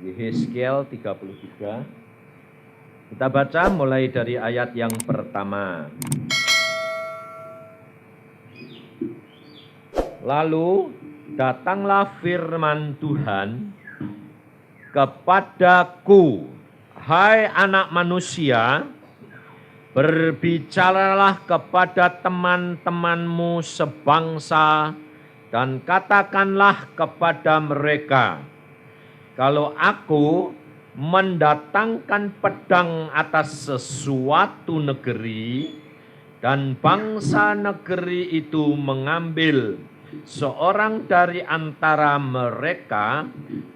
Yehezkiel 33. Kita baca mulai dari ayat yang pertama. Lalu datanglah firman Tuhan kepadaku, hai anak manusia, berbicaralah kepada teman-temanmu sebangsa dan katakanlah kepada mereka, kalau aku mendatangkan pedang atas sesuatu negeri dan bangsa negeri itu mengambil seorang dari antara mereka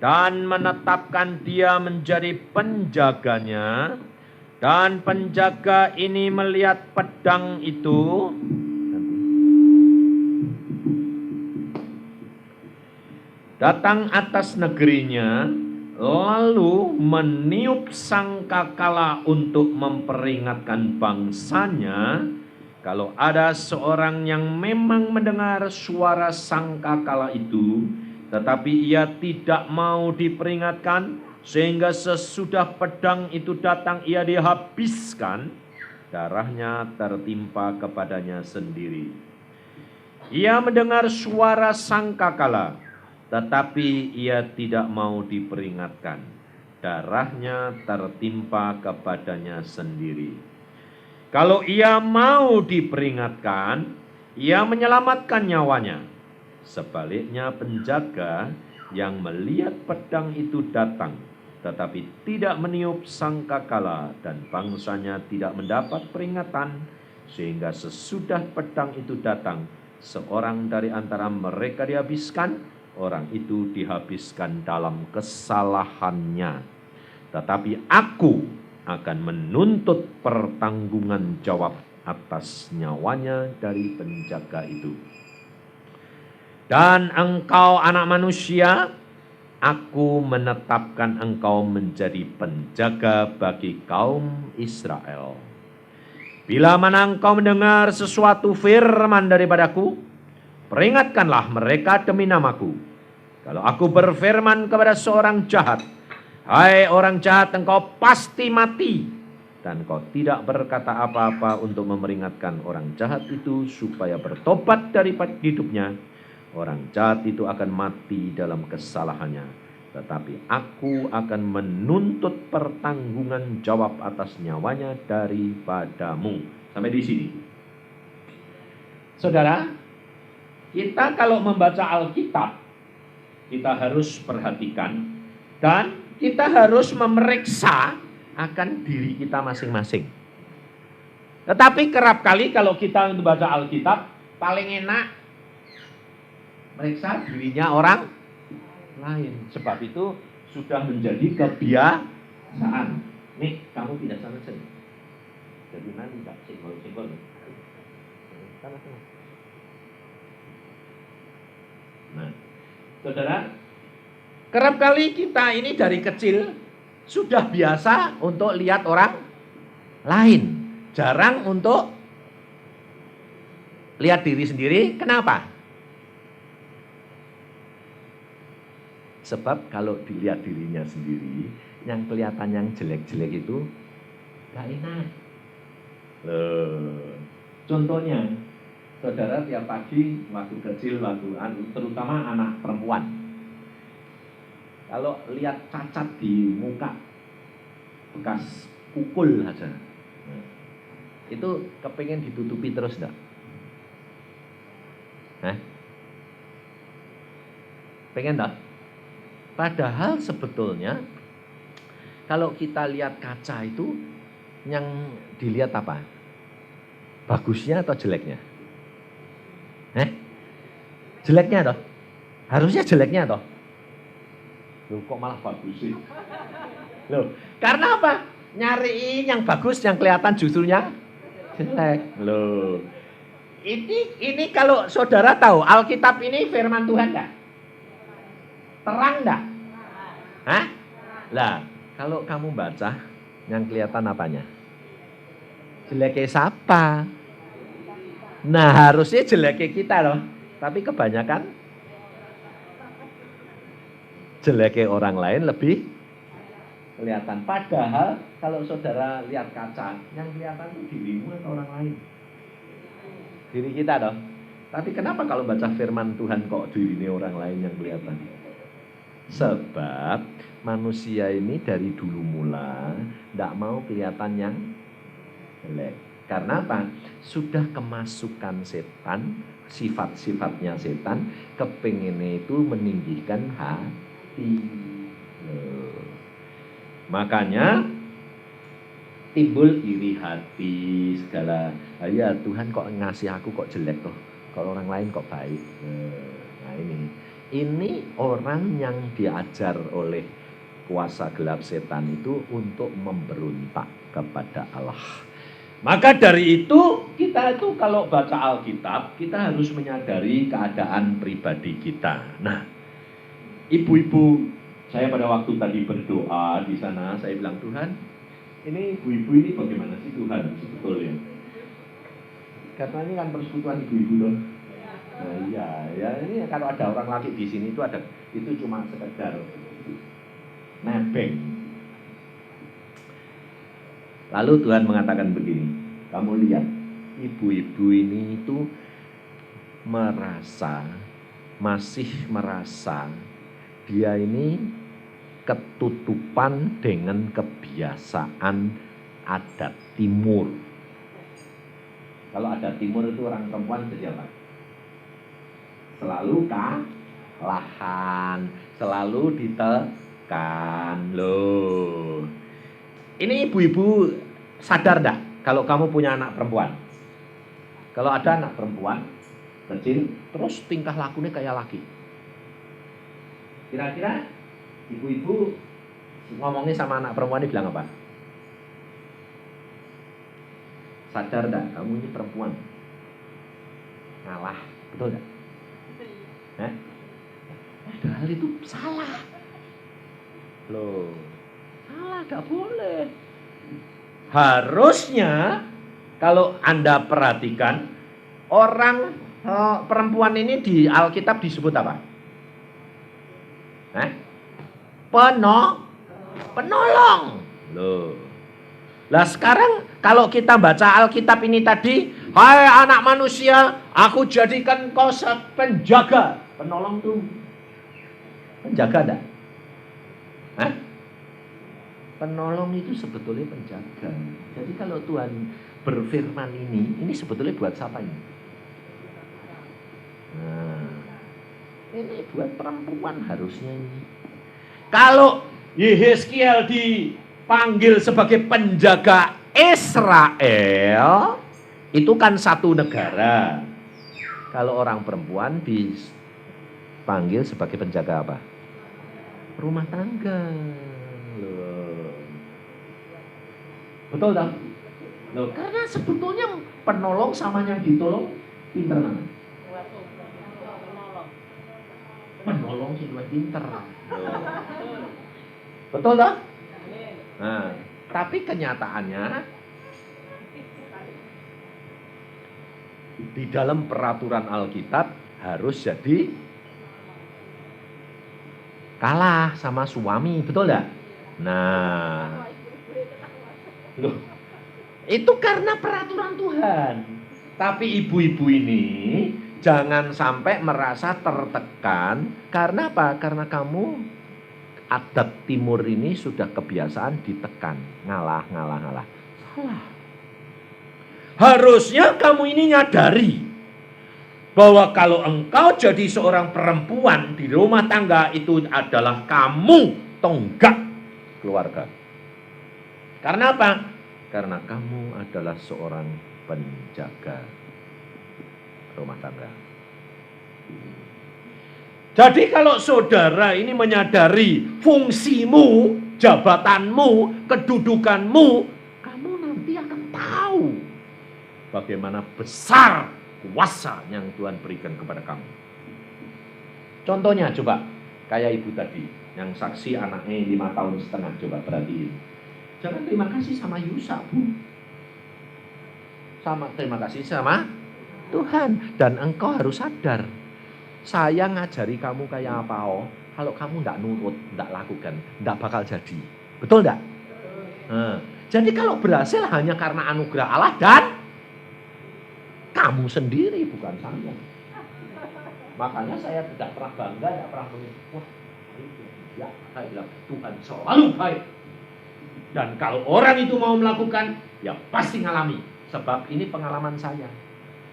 dan menetapkan dia menjadi penjaganya, dan penjaga ini melihat pedang itu datang atas negerinya, lalu meniup sangkakala untuk memperingatkan bangsanya. Kalau ada seorang yang memang mendengar suara sangkakala itu, tetapi ia tidak mau diperingatkan, sehingga sesudah pedang itu datang ia dihabiskan, darahnya tertimpa kepadanya sendiri. Ia mendengar suara sangkakala, tetapi ia tidak mau diperingatkan, darahnya tertimpa kepadanya sendiri. Kalau ia mau diperingatkan, ia menyelamatkan nyawanya. Sebaliknya penjaga yang melihat pedang itu datang, tetapi tidak meniup sangkakala, dan bangsanya tidak mendapat peringatan, sehingga sesudah pedang itu datang, seorang dari antara mereka dihabiskan, orang itu dihabiskan dalam kesalahannya. Tetapi aku akan menuntut pertanggungan jawab atas nyawanya dari penjaga itu. Dan engkau anak manusia, aku menetapkan engkau menjadi penjaga bagi kaum Israel. Bila mana engkau mendengar sesuatu firman daripadaku, peringatkanlah mereka demi namaku. Kalau aku berfirman kepada seorang jahat, hai orang jahat, engkau pasti mati, dan kau tidak berkata apa-apa untuk memperingatkan orang jahat itu supaya bertobat daripada hidupnya, orang jahat itu akan mati dalam kesalahannya. Tetapi aku akan menuntut pertanggungan jawab atas nyawanya daripadamu. Sampai di sini. Saudara, kita kalau membaca Alkitab, kita harus perhatikan dan kita harus memeriksa akan diri kita masing-masing. Tetapi kerap kali kalau kita membaca Alkitab, paling enak meriksa dirinya orang lain. Sebab itu sudah menjadi kebiasaan. Nih, kamu tidak sama saja. Jadi nanti tak senggol-senggol. Nah, saudara, kerap kali kita ini dari kecil sudah biasa untuk lihat orang lain. Jarang untuk lihat diri sendiri. Kenapa? Sebab kalau dilihat dirinya sendiri, yang kelihatan yang jelek-jelek itu gak enak. Contohnya, saudara tiap pagi waktu kecil, terutama anak perempuan, kalau lihat cacat di muka, bekas pukul saja, itu kepengen ditutupi terus enggak? Pengen enggak? Padahal sebetulnya kalau kita lihat kaca itu, yang dilihat apa? Bagusnya atau jeleknya? Jeleknya toh? Harusnya jeleknya toh? Loh, kok malah bagus sih? Loh, karena apa? Nyariin yang bagus, yang kelihatan justrunya jelek. Loh, ini kalau saudara tahu, Alkitab ini firman Tuhan enggak? Terang enggak? Lah, kalau kamu baca, yang kelihatan apanya? Jeleknya siapa? Nah, harusnya jeleknya kita loh. Tapi kebanyakan jeleknya orang lain lebih kelihatan. Padahal kalau saudara lihat kaca, yang kelihatan itu dirimu atau orang lain? Diri kita dong. Tapi kenapa kalau baca firman Tuhan kok diri orang lain yang kelihatan? Sebab manusia ini dari dulu mula tidak mau kelihatan yang jelek. Karena apa? Sudah kemasukan setan, sifat-sifatnya setan, kepengennya itu meninggikan hati. Makanya timbul iri hati segala. Ya Tuhan kok ngasih aku kok jelek toh, kalau orang lain kok baik. Nah ini orang yang diajar oleh kuasa gelap setan itu untuk memberontak kepada Allah. Maka dari itu kita itu kalau baca Alkitab kita harus menyadari keadaan pribadi kita. Nah, ibu-ibu, saya pada waktu tadi berdoa di sana saya bilang, Tuhan, ini ibu-ibu ini bagaimana sih Tuhan sebetulnya? Karena ini kan persekutuan ibu-ibu dong. Nah, ya ini kalau ada orang laki di sini itu cuma sekedar nebeng. Lalu Tuhan mengatakan begini, kamu lihat ibu-ibu ini itu masih merasa dia ini ketutupan dengan kebiasaan adat timur. Kalau adat timur itu orang perempuan jadi apa? Selalu kalahan, selalu ditekan loh. Ini ibu-ibu sadar enggak kalau kamu punya anak perempuan? Kalau ada anak perempuan kecil terus tingkah lakunya kayak laki. Kira-kira ibu-ibu ngomongnya sama anak perempuan ini bilang apa? Sadar enggak kamu ini perempuan? Ngalah, betul enggak? Padahal itu salah. Loh, salah, enggak boleh. Harusnya kalau Anda perhatikan orang perempuan ini di Alkitab disebut apa? Penolong. Loh. Lah sekarang kalau kita baca Alkitab ini tadi, hai anak manusia, aku jadikan kau penjaga. Penolong tuh penjaga enggak? Penolong itu sebetulnya penjaga. Jadi kalau Tuhan berfirman ini sebetulnya buat siapa ini? Nah, ini buat perempuan harusnya ini. Kalau Yehezkiel dipanggil sebagai penjaga Israel, itu kan satu negara. Kalau orang perempuan dipanggil sebagai penjaga apa? Rumah tangga. Loh. Betul tak? Loh, karena sebetulnya penolong sama yang ditolong pinter mana? Penolong sih lebih pinter. Betul tak? Nah, tapi kenyataannya di dalam peraturan Alkitab harus jadi kalah sama suami, betul enggak? Nah, loh, itu karena peraturan Tuhan. Tapi ibu-ibu ini jangan sampai merasa tertekan. Karena apa? Karena kamu adat timur ini sudah kebiasaan ditekan, ngalah. Salah. Harusnya kamu ini nyadari bahwa kalau engkau jadi seorang perempuan di rumah tangga itu adalah kamu tonggak keluarga. Karena apa? Karena kamu adalah seorang penjaga rumah tangga. Jadi kalau saudara ini menyadari fungsimu, jabatanmu, kedudukanmu, kamu nanti akan tahu bagaimana besar kuasa yang Tuhan berikan kepada kamu. Contohnya coba, kayak ibu tadi, yang saksi anaknya 5 tahun setengah, coba perhatiin. Jangan terima kasih sama Yusa, Bu. Terima kasih sama Tuhan. Dan engkau harus sadar, saya ngajari kamu kayak apa, kalau kamu tidak nurut, tidak lakukan, tidak bakal jadi. Betul enggak? Jadi kalau berhasil hanya karena anugerah Allah dan kamu sendiri, bukan saya. Makanya saya tidak pernah bangga, tidak pernah wah, ya, saya bilang Tuhan selalu baik. Dan kalau orang itu mau melakukan, ya pasti ngalami. Sebab ini pengalaman saya.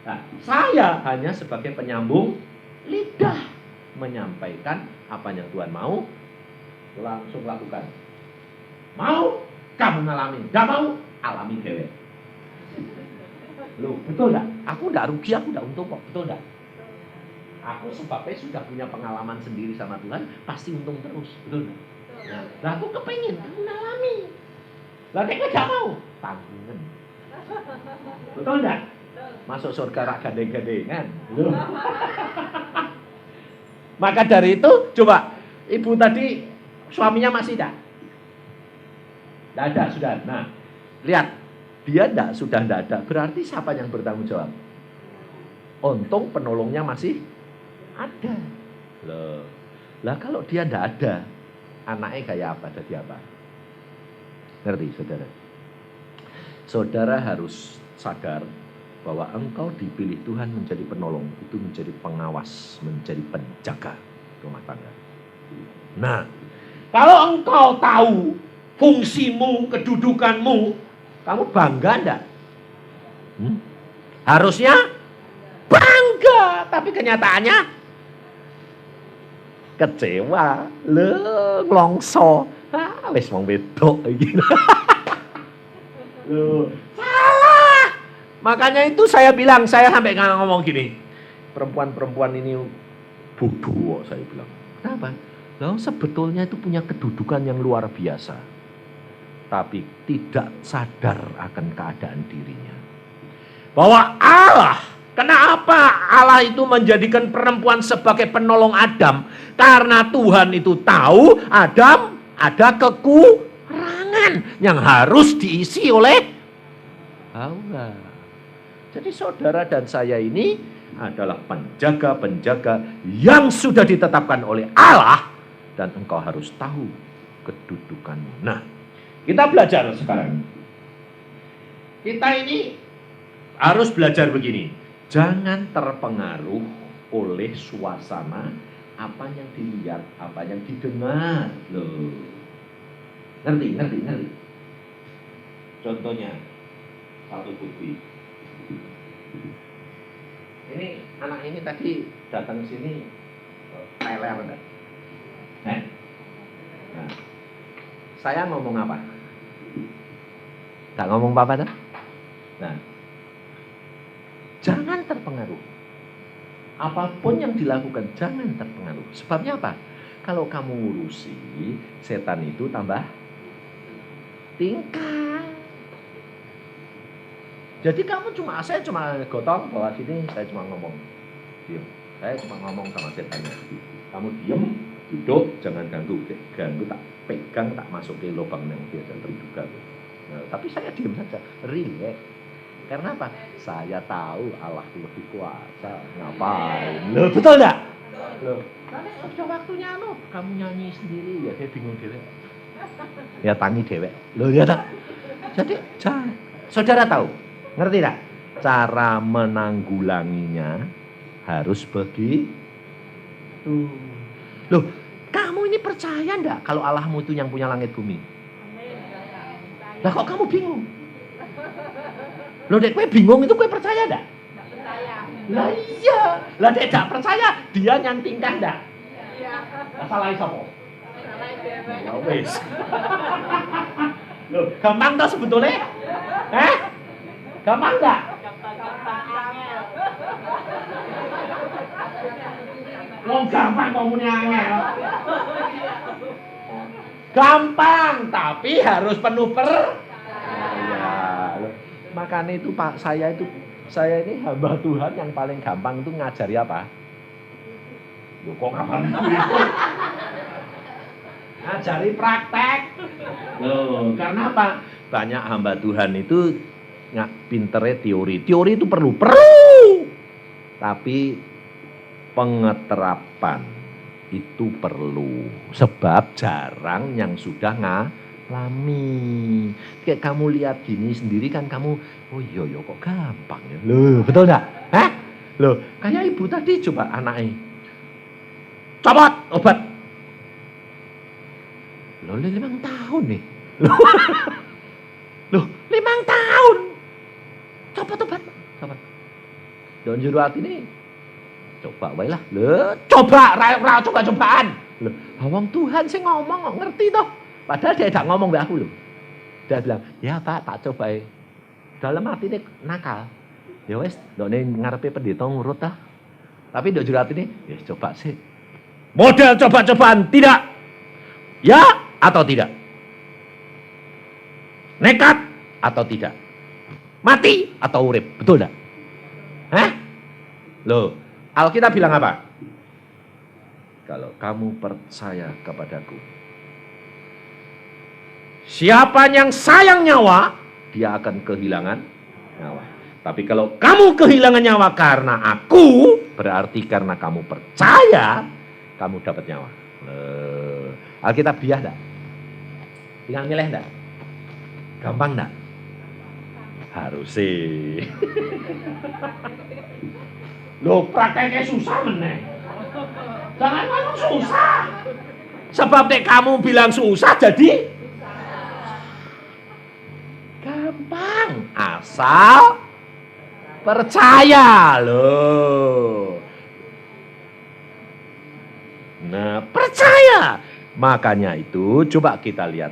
Nah, saya hanya sebagai penyambung lidah, menyampaikan apa yang Tuhan mau, langsung lakukan. Mau, kamu ngalamin. Gak mau, alami dewe. Loh, betul gak? Aku gak rugi, aku gak untung kok. Betul gak? Aku sebabnya sudah punya pengalaman sendiri sama Tuhan, pasti untung terus. Betul gak? Nah, aku kepengen, kamu ngalami. Lah nek gak mau, tanggungan. Betul gak? Masuk surga rak gade-gadengan. Loh. Maka dari itu, coba ibu tadi suaminya masih tidak? Tidak ada, sudah. Nah, lihat, dia sudah tidak ada. Berarti siapa yang bertanggung jawab? Untung penolongnya masih ada. Loh. Lah kalau dia tidak ada, anaknya kayak apa? Jadi apa? Ngerti, saudara? Saudara harus sadar bahwa engkau dipilih Tuhan menjadi penolong, itu menjadi pengawas, menjadi penjaga rumah tangga. Nah, kalau engkau tahu fungsimu, kedudukanmu, kamu bangga enggak? Harusnya bangga, tapi kenyataannya kecewa, ngelongso. Wis wong wedok iki. Salah. Makanya itu saya bilang, saya sampai ngomong gini, perempuan-perempuan ini bodoh, saya bilang. Kenapa? Loh, sebetulnya itu punya kedudukan yang luar biasa, tapi tidak sadar akan keadaan dirinya. Bahwa Allah, kenapa Allah itu menjadikan perempuan sebagai penolong Adam? Karena Tuhan itu tahu Adam ada kekurangan yang harus diisi oleh Allah. Jadi saudara dan saya ini adalah penjaga-penjaga yang sudah ditetapkan oleh Allah, dan engkau harus tahu kedudukanmu. Nah, kita belajar sekarang. Kita ini harus belajar begini. Jangan terpengaruh oleh suasana, apa yang dilihat, apa yang didengar. Loh. Ngerti? Contohnya, satu bukti. Ini anak ini tadi datang sini teler enggak? Nah, saya ngomong apa? Gak ngomong apa-apa tuh? Nah, jangan terpengaruh. Apapun yang dilakukan, jangan terpengaruh. Sebabnya apa? Kalau kamu ngurusi, setan itu tambah tingkah. Jadi saya cuma gotong bawa sini, saya cuma ngomong. Diam. Saya cuma ngomong sama setannya. Kamu diam, duduk, jangan ganggu. Ganggu tak pegang, tak masuk ke lubang yang biasa terduga. Nah, tapi saya diam saja, relax. Karena apa? Saya tahu Allah itu lebih kuasa. Ngapain? Loh, betul enggak? Loh, karena sudah waktunya kamu nyanyi sendiri, ya saya bingung dewek. Ya tangi dewek. Loh, ya tak. Jadi, saudara tahu, ngerti tak? Cara menanggulanginya harus begitu. Loh, kamu ini percaya enggak kalau Allahmu itu yang punya langit bumi? Lah kok kamu bingung? Loh, dek kowe bingung itu kowe percaya enggak? Enggak percaya. Lah iya. Lah dek gak percaya, dia nyantingkan enggak? Iya. Lah salahe sapa? Salahe dhewe. Ya wis. Loh, gampang toh sebetulnya? Gampang enggak? Gampang angel. Wong gampang ngomongnya angel. Gampang, tapi harus penuh Makanya itu Pak, saya ini hamba Tuhan yang paling gampang itu ngajari apa? Loh, kok kapan itu? Ngajari praktek. Loh, karena apa? Banyak hamba Tuhan itu nggak pinternya teori. Teori itu perlu. Tapi pengeterapan itu perlu. Sebab jarang yang sudah alami. Kayak kamu lihat gini sendiri kan kamu, oh iya kok gampang ya. Loh, betul enggak? Hah? Loh, kayak ibu tadi coba anaknya. Copot obat. Loh, 5 tahun nih. Loh, 5 tahun. Copot obat. Copot. Don juru hati nih. Coba wae lah. Loh, coba coba-cobaan. Loh, wong Tuhan sih ngomong kok ngerti toh. Padahal dia tidak ngomong mbak aku loh. Dia bilang, ya Pak, tak coba. Dalam hati ini nakal. Ya wes, ndokne ngarepe pendeta ngurut ta. Tapi ndok juru hati ini, ya coba sih. Model coba-cobaan tidak. Ya atau tidak? Nekat atau tidak? Mati atau urip? Betul enggak? Hah? Loh, Alkitab bilang apa? Kalau kamu percaya kepadaku, siapa yang sayang nyawa, dia akan kehilangan nyawa. Tapi kalau kamu kehilangan nyawa karena aku, berarti karena kamu percaya, kamu dapat nyawa. Alkitab biah enggak? Tinggal milih enggak? Gampang enggak? Harus sih. Loh, prakteknya susah meneh. Jangan ngomong susah. Sebab nek kamu bilang susah jadi gampang. Asal percaya loh. Nah, percaya. Makanya itu coba kita lihat.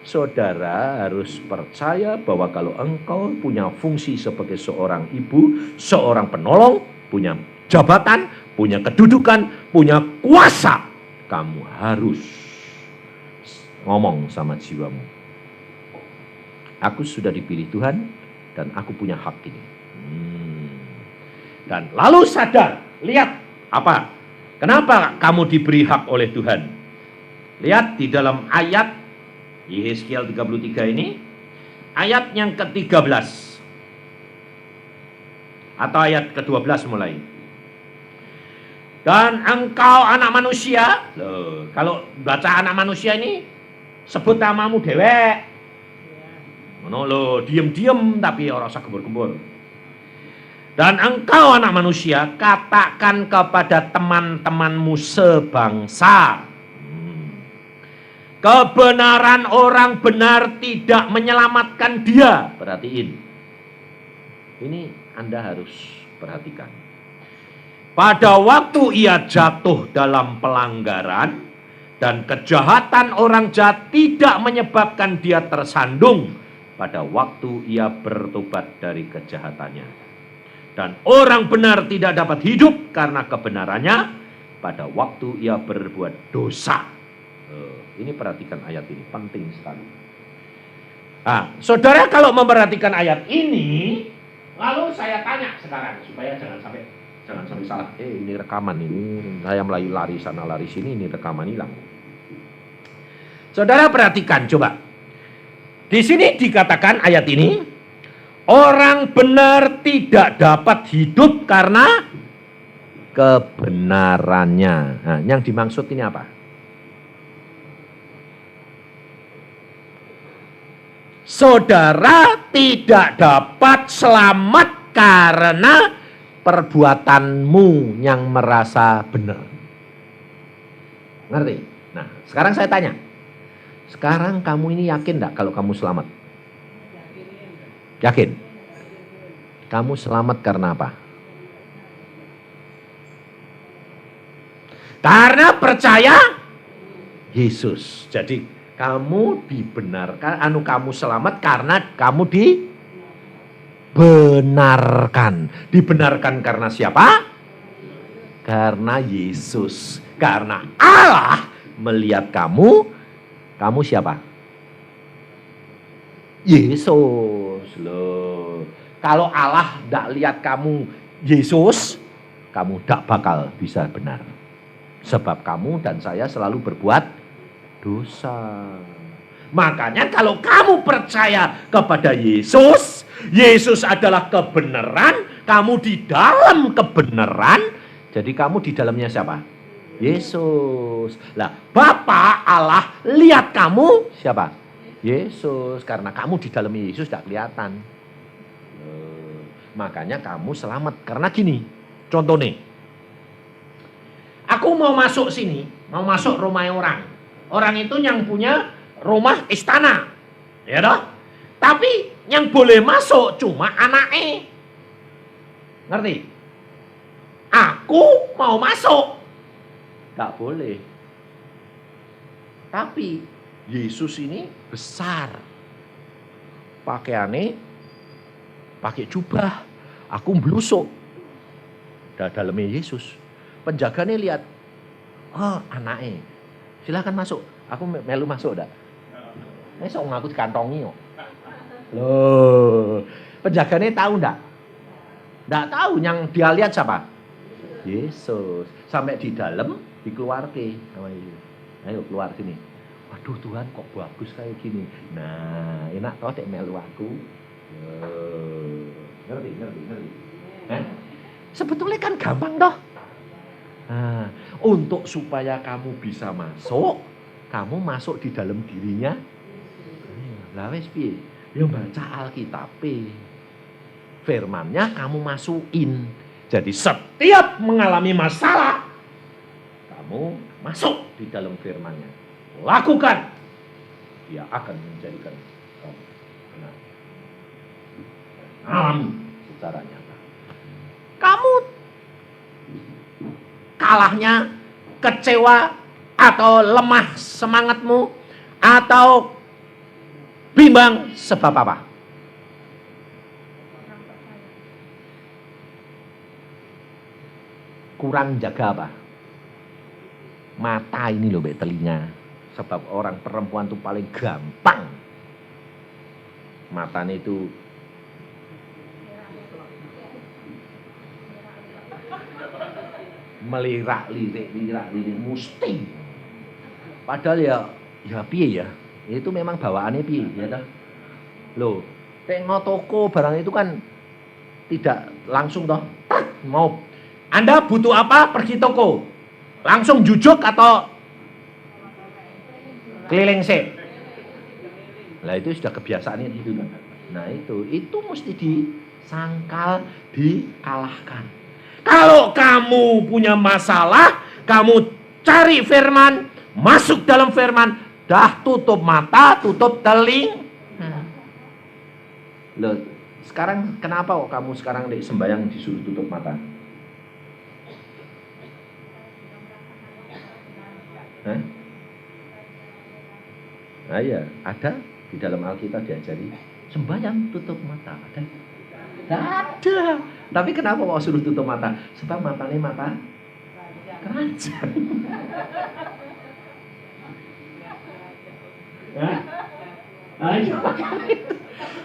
Saudara harus percaya bahwa kalau engkau punya fungsi sebagai seorang ibu, seorang penolong, punya jabatan, punya kedudukan, punya kuasa, kamu harus ngomong sama jiwamu. Aku sudah dipilih Tuhan dan aku punya hak ini. Dan lalu sadar, lihat apa? Kenapa kamu diberi hak oleh Tuhan? Lihat di dalam ayat Yehezkiel 33 ini, ayat yang ke-13 atau ayat ke-12 mulai. Dan engkau anak manusia, loh, kalau baca anak manusia ini sebut namamu dewek. Ngono lho, diem-diem tapi ora usah gembur-gembur. Dan engkau anak manusia, katakan kepada teman-temanmu sebangsa. Kebenaran orang benar tidak menyelamatkan dia. Perhatiin. Ini Anda harus perhatikan. Pada waktu ia jatuh dalam pelanggaran dan kejahatan orang jahat tidak menyebabkan dia tersandung pada waktu ia bertobat dari kejahatannya. Dan orang benar tidak dapat hidup karena kebenarannya pada waktu ia berbuat dosa. Ini perhatikan ayat ini, penting sekali. Nah, saudara kalau memperhatikan ayat ini, lalu saya tanya sekarang supaya jangan sampai salah. Ini rekaman ini, saya lari sana lari sini, ini rekaman hilang. Saudara perhatikan coba. Di sini dikatakan ayat ini, orang benar tidak dapat hidup karena kebenarannya. Nah, yang dimaksud ini apa? Saudara tidak dapat selamat karena perbuatanmu yang merasa benar. Ngerti? Nah, sekarang saya tanya. Sekarang kamu ini yakin enggak kalau kamu selamat? Yakin? Kamu selamat karena apa? Karena percaya Yesus. Jadi kamu dibenarkan, kamu selamat karena kamu dibenarkan. Dibenarkan karena siapa? Karena Yesus. Karena Allah melihat kamu siapa? Yesus. Loh. Kalau Allah tidak lihat kamu Yesus, kamu tidak bakal bisa benar. Sebab kamu dan saya selalu berbuat dosa. Makanya kalau kamu percaya kepada Yesus, Yesus adalah kebenaran, kamu di dalam kebenaran, jadi kamu di dalamnya siapa? Yesus. Lah, Bapa Allah lihat kamu siapa? Yesus. Karena kamu di dalam Yesus tidak kelihatan. Makanya kamu selamat. Karena gini, contoh nih. Aku mau masuk sini, mau masuk rumah orang. Orang itu yang punya rumah istana. Ya toh? Tapi yang boleh masuk cuma anaknya. Ngerti? Aku mau masuk. Gak boleh. Tapi Yesus ini besar. Pakaiannya pakai jubah. Aku blusuk. Dalamnya Yesus. Penjaganya lihat. Oh, anaknya. Silakan masuk. Aku melu masuk enggak? Ini sok ngaku dikantongi kok. Loh, penjaganya tahu enggak? Enggak tahu, yang dia lihat siapa? Yesus. Sampai di dalam dikeluarkan sama Yesus. Ayo keluar sini. Waduh Tuhan kok bagus kayak gini. Nah, enak toh dek melu aku. Ngerti. Sebetulnya kan gampang toh. Nah, untuk supaya kamu bisa masuk, kamu masuk di dalam dirinya. Lah wis piye? Ya baca Alkitab. Firman-nya kamu masukin. Jadi setiap mengalami masalah, kamu masuk di dalam firman-nya. Lakukan. Dia akan menjadikan kamu benar. Alami secara nyata. Kamu kalahnya, kecewa, atau lemah semangatmu, atau bimbang sebab apa? Kurang jaga apa? Mata ini loh, telinga. Sebab orang perempuan tuh paling gampang. Matanya itu melirak-lirik mesti. Padahal ya piye ya? Itu memang bawaannya piye ya toh? Loh, tengok toko barang itu kan tidak langsung toh. Mau Anda butuh apa? Pergi toko. Langsung jujuk atau keliling sih? Lah itu sudah kebiasaannya itu. Nah itu mesti disangkal, dikalahkan. Kalau kamu punya masalah, kamu cari firman, masuk dalam firman, dah tutup mata, tutup telinga. Loh, sekarang kenapa kok kamu sekarang di sembahyang disuruh tutup mata? Nah iya, ada di dalam Alkitab diajari sembahyang tutup mata. Ada. Tapi kenapa kok suruh tutup mata? Sebab matanya mata keranjang.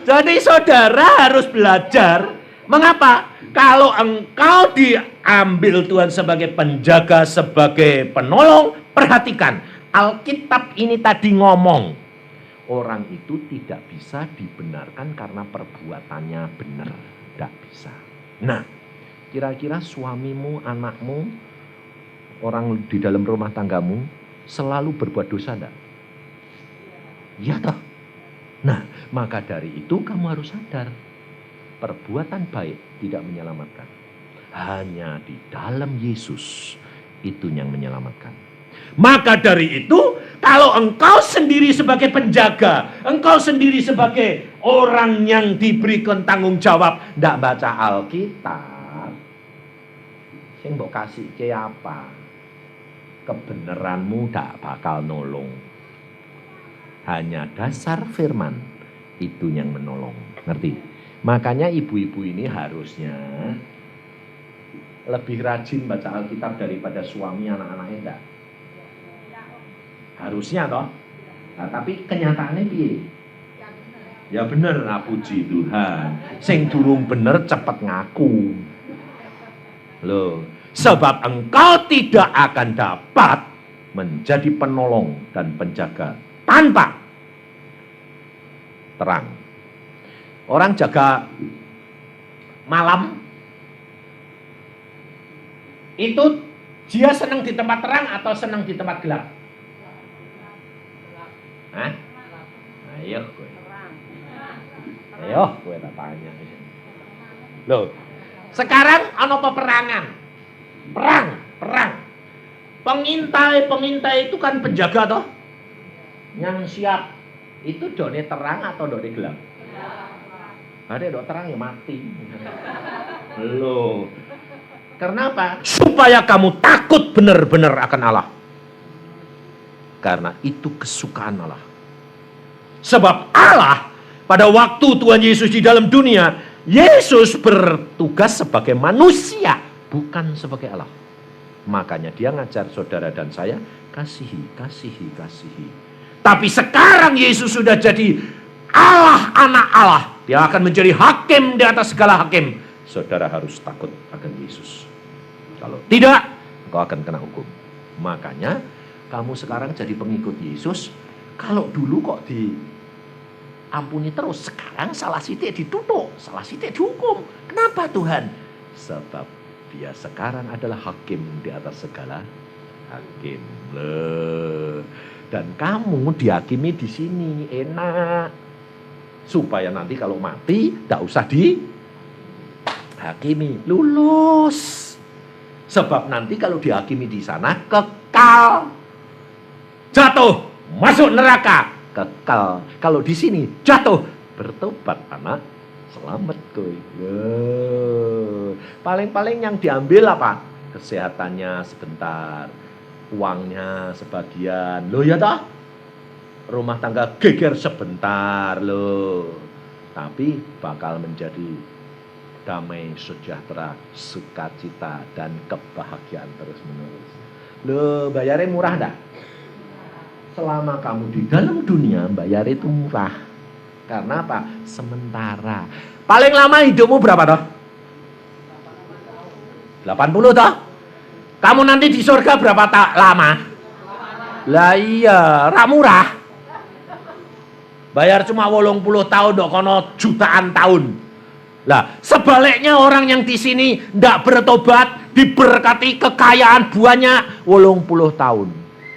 Jadi saudara harus belajar. Mengapa? Kalau engkau diambil Tuhan sebagai penjaga, sebagai penolong, perhatikan. Alkitab ini tadi ngomong, orang itu tidak bisa dibenarkan karena perbuatannya benar. Tidak bisa. Nah, kira-kira suamimu, anakmu, orang di dalam rumah tanggamu selalu berbuat dosa enggak? Ya toh. Nah, maka dari itu kamu harus sadar, perbuatan baik tidak menyelamatkan. Hanya di dalam Yesus itu yang menyelamatkan. Maka dari itu, kalau engkau sendiri sebagai penjaga, engkau sendiri sebagai orang yang diberikan tanggung jawab, ndak baca Alkitab, sing mbok kasih ke apa? Kebenaranmu ndak bakal nolong. Hanya dasar firman itu yang menolong. Ngerti? Makanya ibu-ibu ini harusnya lebih rajin baca Alkitab daripada suami anak-anaknya enggak. Harusnya toh. Nah, tapi kenyataannya piye? Ya bener, nah puji Tuhan. Sing durung bener cepet ngaku. Loh, sebab engkau tidak akan dapat menjadi penolong dan penjaga tanpa terang. Orang jaga malam itu dia senang di tempat terang atau senang di tempat gelap? Hah? Nah, Ayo kowe. Ayo kowe tak tanya. Loh, sekarang ana peperangan. Perang. Pengintai itu kan penjaga toh. Yang siap itu done terang atau done gelap? Ada dok terang ya mati. Loh. Kenapa? Supaya kamu takut benar-benar akan Allah. Karena itu kesukaan Allah. Sebab Allah pada waktu Tuhan Yesus di dalam dunia, Yesus bertugas sebagai manusia, bukan sebagai Allah. Makanya dia ngajar saudara dan saya, kasihi. Tapi sekarang Yesus sudah jadi Allah, anak Allah. Dia akan menjadi hakim di atas segala hakim. Saudara harus takut akan Yesus. Kalau tidak, engkau akan kena hukum. Makanya kamu sekarang jadi pengikut Yesus. Kalau dulu kok diampuni terus, sekarang salah sitik ditutup, salah sitik dihukum. Kenapa Tuhan? Sebab dia sekarang adalah hakim di atas segala hakim. Dan kamu dihakimi di sini enak. Supaya nanti kalau mati tidak usah dihakimi, lulus. Sebab nanti kalau dihakimi di sana kekal. Jatuh, masuk neraka, kekal. Kalau di sini jatuh, bertobat anak, selamat kowe. Paling-paling yang diambil apa? Kesehatannya sebentar, uangnya sebagian. Loh ya toh? Rumah tangga geger sebentar loh. Tapi bakal menjadi damai, sejahtera, sukacita, dan kebahagiaan terus-menerus. Loh, bayarnya murah enggak? Selama kamu di dalam dunia, bayar itu murah. Karena apa? Sementara. Paling lama hidupmu berapa toh? 80 toh? Kamu nanti di surga berapa lama? Lah iya, rak murah. Bayar cuma 80 tahun dok, kono jutaan tahun. Lah, sebaliknya orang yang di sini ndak bertobat, diberkati kekayaan banyak 80 tahun.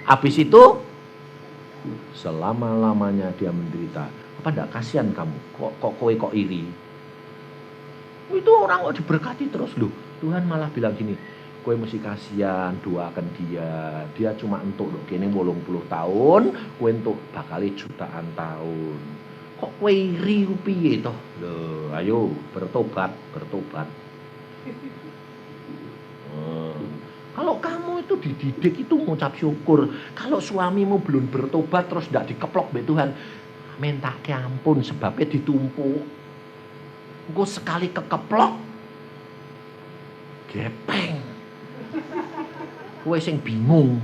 Habis itu selama-lamanya dia menderita. Apa ndak kasihan kamu? Kok iri? Itu orang kok diberkati terus loh. Tuhan malah bilang gini, kowe mesti kasihan, doakan dia. Dia cuma entuk lho kene 80 tahun, kowe entuk bakale jutaan tahun. Kok kowe iri piye toh? Lho, ayo bertobat. Kalau kamu itu dididik itu mengucap syukur. Kalau suamimu belum bertobat terus ndak dikeplok mbek Tuhan, minta ampun sebabnya ditumpuk. Engko sekali kekeplok gepeng. Kowe sing bingung.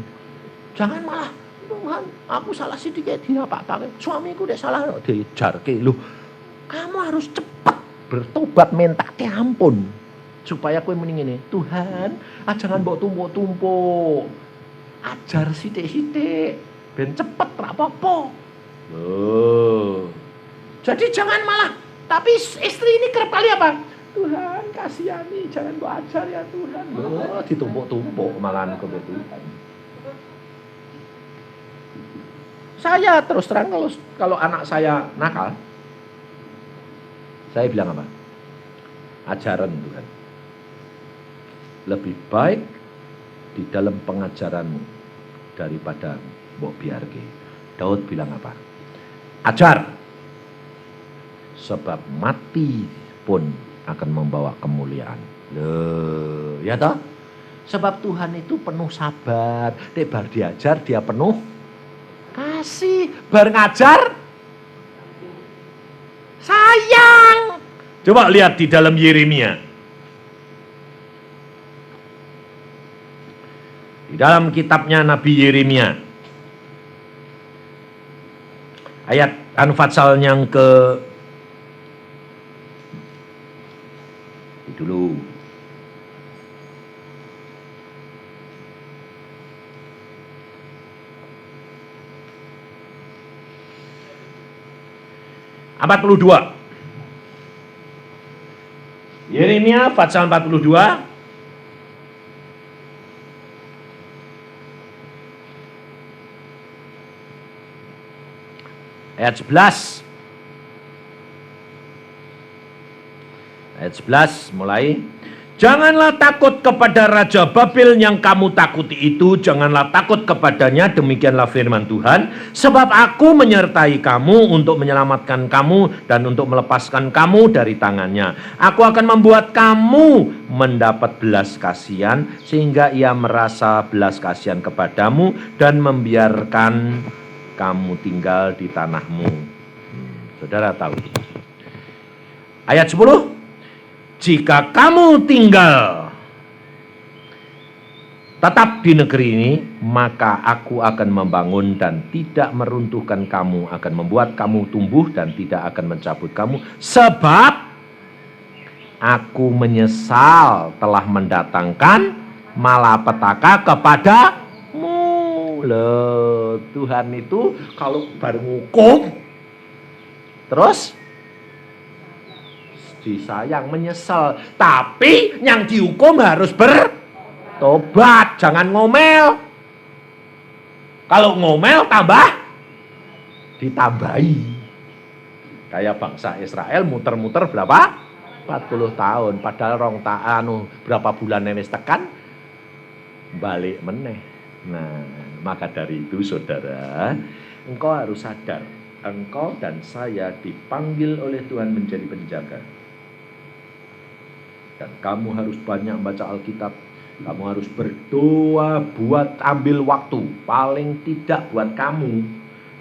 Jangan malah Tuhan, aku salah sedikit dia Pak Kang. Suamiku dek salah dijarke. Loh, kamu harus cepat bertobat minta ampun. Supaya kowe mending ngene, Tuhan, jangan mbok tumpuk-tumpuk. Ajar sithik-sithik ben cepet ra apa-apa. Loh. Jadi jangan malah, tapi istri ini kerap kali apa? Tuhan kasihani, jangan mbok ajar ya Tuhan. Loh, ditumpuk-tumpuk malahan kowe Tuhan. Saya terus terang kalau anak saya nakal, saya bilang apa? Ajaran Tuhan. Lebih baik di dalam pengajaranmu daripada mbok biarke. Daud bilang apa? Ajar. Sebab mati pun akan membawa kemuliaan. Loh, ya toh? Sebab Tuhan itu penuh sabar. Nek bar diajar dia penuh kasih. Bar ngajar sayang. Coba lihat di dalam Yeremia. Di dalam kitabnya Nabi Yeremia. Ayat An-Fatsal yang ke dulu. Empat 42. Yeremia Fatsal 42. Ayat 11. Ayat 11 mulai. Janganlah takut kepada Raja Babel yang kamu takuti itu, janganlah takut kepadanya, demikianlah firman Tuhan. Sebab aku menyertai kamu untuk menyelamatkan kamu dan untuk melepaskan kamu dari tangannya. Aku akan membuat kamu mendapat belas kasihan, sehingga ia merasa belas kasihan kepadamu dan membiarkan kamu tinggal di tanahmu. Saudara tahu. Ayat 10. Jika kamu tinggal tetap di negeri ini, maka aku akan membangun dan tidak meruntuhkan kamu, akan membuat kamu tumbuh dan tidak akan mencabut kamu, sebab aku menyesal telah mendatangkan malapetaka kepadamu. Loh, Tuhan itu kalau baru ngukum, terus disayang, menyesal. Tapi yang dihukum harus bertobat, jangan ngomel. Kalau ngomel tambah ditambahi. Kayak bangsa Israel muter-muter berapa? 40 tahun. Padahal berapa bulan wis tekan balik meneh. Nah, maka dari itu saudara, engkau harus sadar, engkau dan saya dipanggil oleh Tuhan menjadi penjaga. Dan kamu harus banyak baca Alkitab. Kamu harus berdoa, ambil waktu. Paling tidak buat kamu.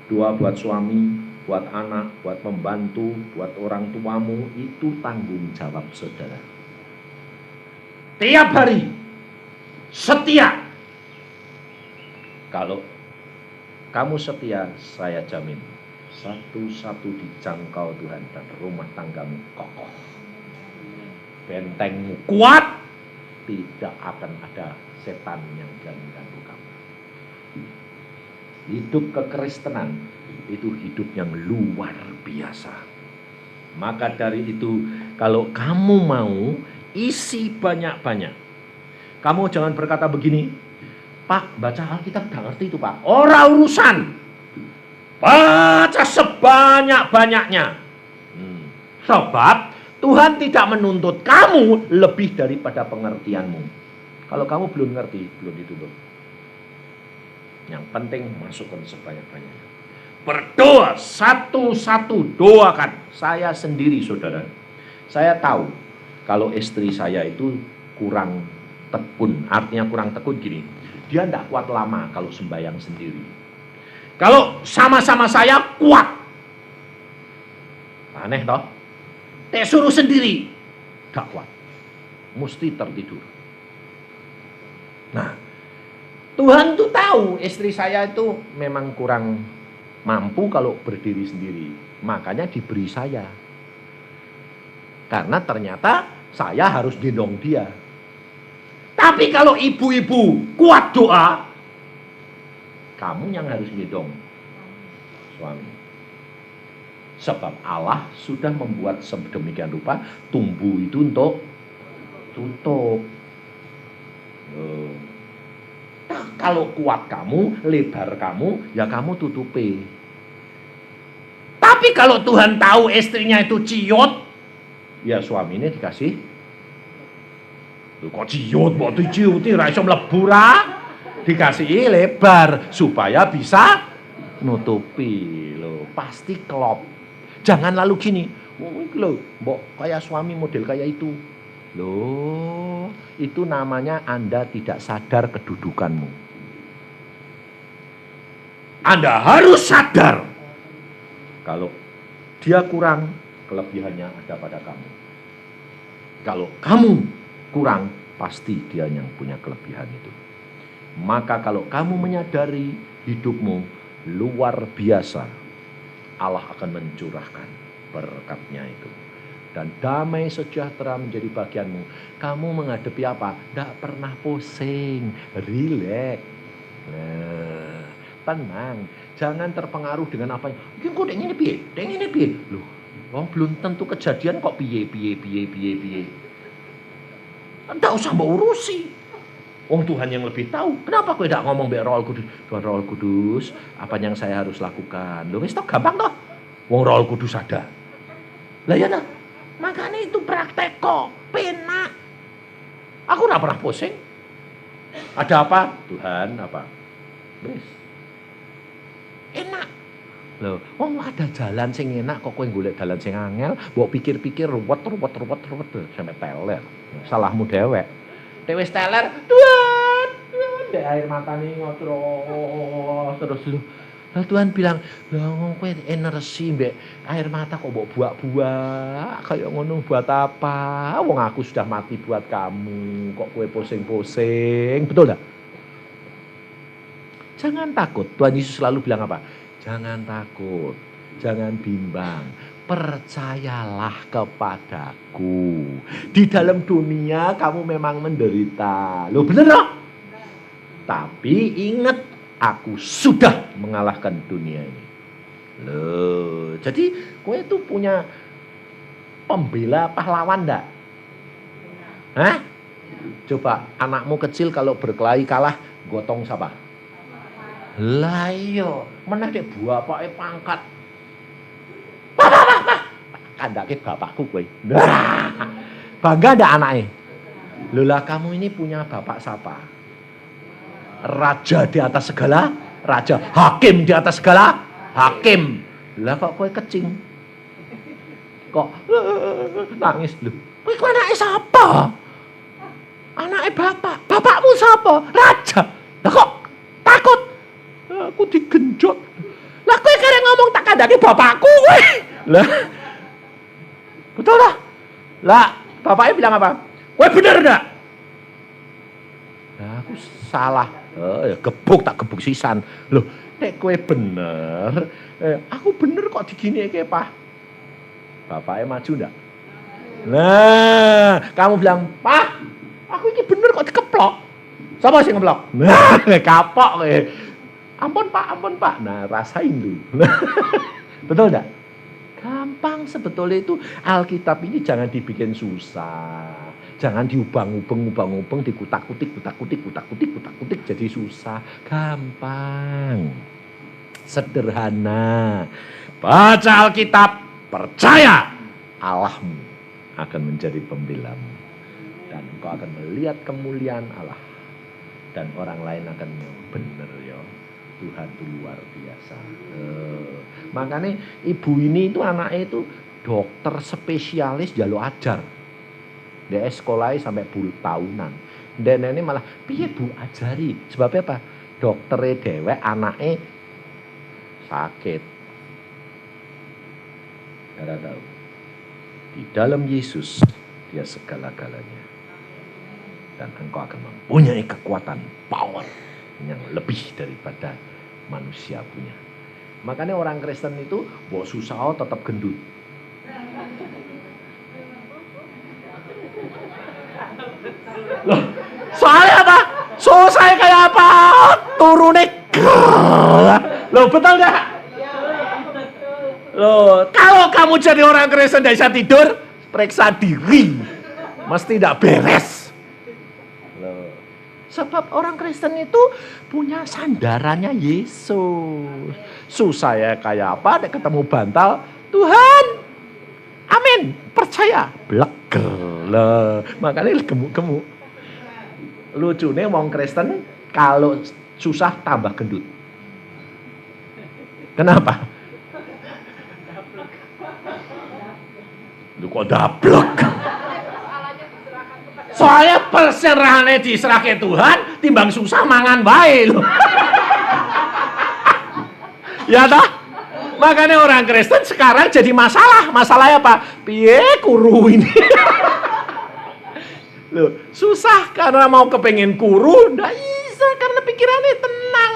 Doa buat suami, buat anak, buat pembantu, buat orang tuamu. Itu tanggung jawab saudara. Tiap hari. Setia. Kalau kamu setia, saya jamin. Satu-satu dijangkau Tuhan dan rumah tanggamu kokoh. Bentengmu kuat, tidak akan ada setan yang ganggu kamu. Hidup kekristenan itu hidup yang luar biasa. Maka dari itu, kalau kamu mau isi banyak-banyak, kamu jangan berkata begini, Pak, baca Alkitab gak ngerti itu Pak. Ora urusan, baca sebanyak-banyaknya. Sebab Tuhan tidak menuntut kamu lebih daripada pengertianmu. Kalau kamu belum ngerti, belum dituntut. Yang penting masukkan sebanyak-banyaknya. Berdoa satu-satu, doakan. Saya sendiri saudara, saya tahu kalau istri saya itu kurang tekun. Artinya kurang tekun gini, dia tidak kuat lama kalau sembahyang sendiri. Kalau sama-sama saya kuat. Aneh toh? Suruh sendiri, gak kuat. Mesti tertidur. Nah, Tuhan tuh tahu istri saya itu memang kurang mampu kalau berdiri sendiri. Makanya diberi saya. Karena ternyata saya harus gendong dia. Tapi kalau ibu-ibu kuat doa, kamu yang harus gendong suami. Sebab Allah sudah membuat sedemikian rupa tumbuh itu untuk tutup. Nah, kalau kuat kamu, lebar kamu, ya kamu tutupi. Tapi kalau Tuhan tahu istrinya itu ciut, ya suami ini dikasih. Kok ciut, kok diciuti, ra iso mlebu ra? Dikasih lebar supaya bisa nutupi. Loh, pasti klop. Jangan lalu gini, loh, mbok kayak suami model kayak itu. Loh, itu namanya Anda tidak sadar kedudukanmu. Anda harus sadar kalau dia kurang, kelebihannya ada pada kamu. Kalau kamu kurang, pasti dia yang punya kelebihan itu. Maka kalau kamu menyadari hidupmu luar biasa, Allah akan mencurahkan berkatnya itu. Dan damai sejahtera menjadi bagianmu. Kamu menghadapi apa? Tidak pernah pusing. Rileks. Nah, tenang. Jangan terpengaruh dengan apa. Mungkin kok ini piye? Loh, belum tentu kejadian kok piye. Tidak usah mbak urusi. Tuhan yang lebih tahu. Kenapa kau tidak ngomong biar Roh Kudus? Tuhan Roh Kudus, apa yang saya harus lakukan? Loh, wis toh gampang toh. Wong Roh Kudus ada. Lah ya nah, makanya itu praktek kok, penak. Aku ora pernah pusing. Ada apa? Tuhan apa? Wis. Enak. Loh, wong ada jalan sing enak kok kowe golek dalan sing angel, mbok pikir-pikir ruwet sampai teler. Salahmu dewek. Nek wis teler, Tuhan, ndek air matane ngotro terus lho. Lah Tuhan bilang, "Lah kowe energi mbek air mata kok mbok buak-buak kaya ngono buat apa? Wong aku sudah mati buat kamu, kok kowe pusing-pusing." Betul enggak? Jangan takut. Tuhan Yesus selalu bilang apa? Jangan takut, jangan bimbang, percayalah kepadaku. Di dalam dunia kamu memang menderita. Loh bener loh? Tapi ingat, aku sudah mengalahkan dunia ini. Loh, jadi kowe itu punya pembela pahlawan enggak? Hah? Coba anakmu kecil kalau berkelahi kalah, gotong siapa? Lah iya, meneh nek bapake pangkat. Kandake bapakku kowe. Bangga ndak anake? Lho lah kamu ini punya bapak siapa? Raja di atas segala raja, hakim di atas segala hakim. Lah kok kowe kecing? Kok nangis lho? Kowe anake siapa? Anake bapak. Bapakmu siapa? Raja. Lah kok takut? Aku digenjot. Lah kowe karek ngomong tak kandhake bapakku kowe. Lah. Betul lah. Lah, bapaknya bilang apa? Kowe bener enggak? Lah aku salah. Ya gebuk tak gebuk sisan. Loh, nek kowe bener, aku bener kok diginike, Pak. Bapaknya maju enggak? Nah, kamu bilang, "Pak, aku ini bener kok dikeplok." Siapa sih ngeplok? Nah, kapok kowe. Ampun Pak. Nah, rasain dulu. Betul enggak? Gampang sebetulnya itu. Alkitab ini jangan dibikin susah. Jangan diubang-ubang, dikutak-kutik jadi susah. Gampang. Sederhana. Baca Alkitab, percaya Allahmu akan menjadi pembelamu. Dan engkau akan melihat kemuliaan Allah. Dan orang lain akan bener ya. Tuhan itu luar biasa. Makanya ibu ini itu anaknya itu dokter spesialis jalur ajar. Dia sekolahnya sampai tahunan. Dan ini malah piye Bu ajari. Sebabnya apa? Dokternya dewek anaknya sakit. Tidak tahu. Di dalam Yesus dia segala-galanya. Dan engkau akan mempunyai kekuatan power yang lebih daripada manusia punya. Makanya orang Kristen itu bawa susah tetap gendut. Loh, soalnya apa? Susah kayak apa? Turunnya. Loh, betul enggak? Loh, kalau kamu jadi orang Kristen tidak bisa tidur, periksa diri. Mesti tidak beres. Loh. Sebab orang Kristen itu punya sandarannya Yesus. Susah ya kayak apa, ada ketemu bantal, Tuhan, amin, percaya, bleger. Makanya gemuk-gemuk. Lucunya wong Kristen kalau susah tambah gendut. Kenapa? Lu kok dablek? Soalnya perserahannya diserahke Tuhan, timbang susah mangan bae lho. Ya toh? Makanya orang Kristen sekarang jadi masalah. Masalahnya apa? Piye kuru ini? Loh, susah karena mau kepengen kuru, ndak bisa karena pikirannya tenang,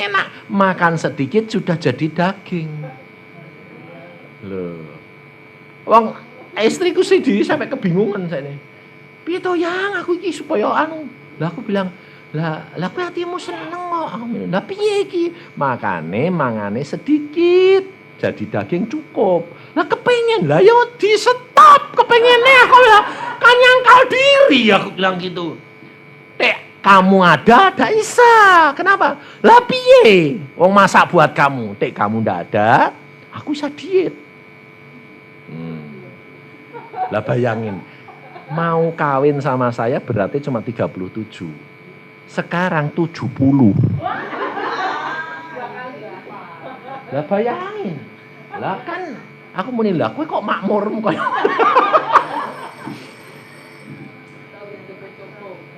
enak. Makan sedikit sudah jadi daging. Loh. Wong istriku sendiri sampai kebingungan saya nih. Piye to yang aku iki supaya anu. Lah aku bilang, lah kowe hatimu seneng kok. Lah piye iki? Makane mangane sedikit, jadi daging cukup. Lah kepengen, lah ya di stop kepengennya aku lah. Kan nyangkal diri aku bilang gitu. Tek kamu ada bisa. Kenapa? Lah piye? Wong masak buat kamu. Tek kamu ndak ada, Aku bisa diet. Lah bayangin, mau kawin sama saya berarti cuma 37. Sekarang 70. Lah bayangin. Lah kan aku muni lah kowe kok makmur kok.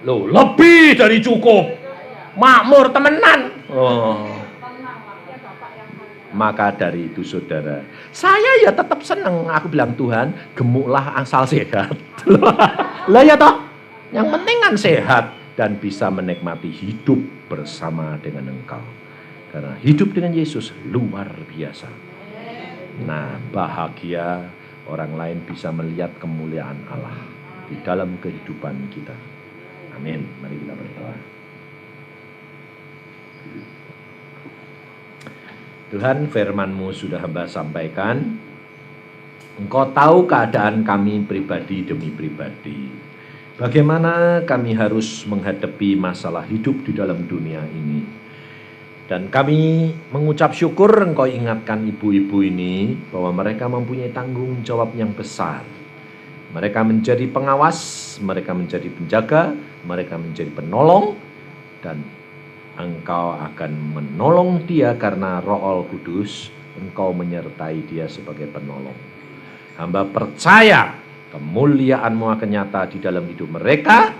Loh, lebih dari cukup. Makmur temenan. Maka dari itu saudara, saya ya tetap senang. Aku bilang Tuhan, gemuklah asal sehat. Lah ya toh, yang penting kan sehat dan bisa menikmati hidup bersama dengan Engkau. Karena hidup dengan Yesus luar biasa. Nah, bahagia orang lain bisa melihat kemuliaan Allah di dalam kehidupan kita. Amin. Mari kita berdoa. Tuhan, firman-Mu sudah hamba sampaikan. Engkau tahu keadaan kami pribadi demi pribadi. Bagaimana kami harus menghadapi masalah hidup di dalam dunia ini. Dan kami mengucap syukur Engkau ingatkan ibu-ibu ini bahwa mereka mempunyai tanggung jawab yang besar. Mereka menjadi pengawas, mereka menjadi penjaga, mereka menjadi penolong, dan Engkau akan menolong dia karena Roh Kudus, Engkau menyertai dia sebagai penolong. Hamba percaya kemuliaan-Mu akan nyata di dalam hidup mereka,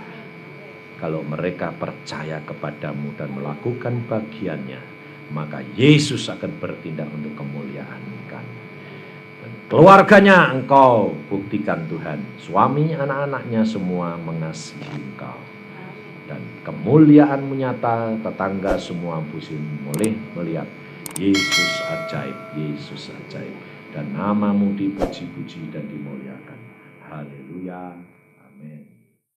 kalau mereka percaya kepadamu dan melakukan bagiannya, maka Yesus akan bertindak untuk kemuliaan kami. Dan keluarganya Engkau buktikan Tuhan, suami anak-anaknya semua mengasihi Engkau. Dan kemuliaan-Mu nyata, tetangga semua boleh melihat Yesus ajaib, Yesus ajaib. Dan nama-Mu dipuji-puji dan dimuliakan. Haleluya.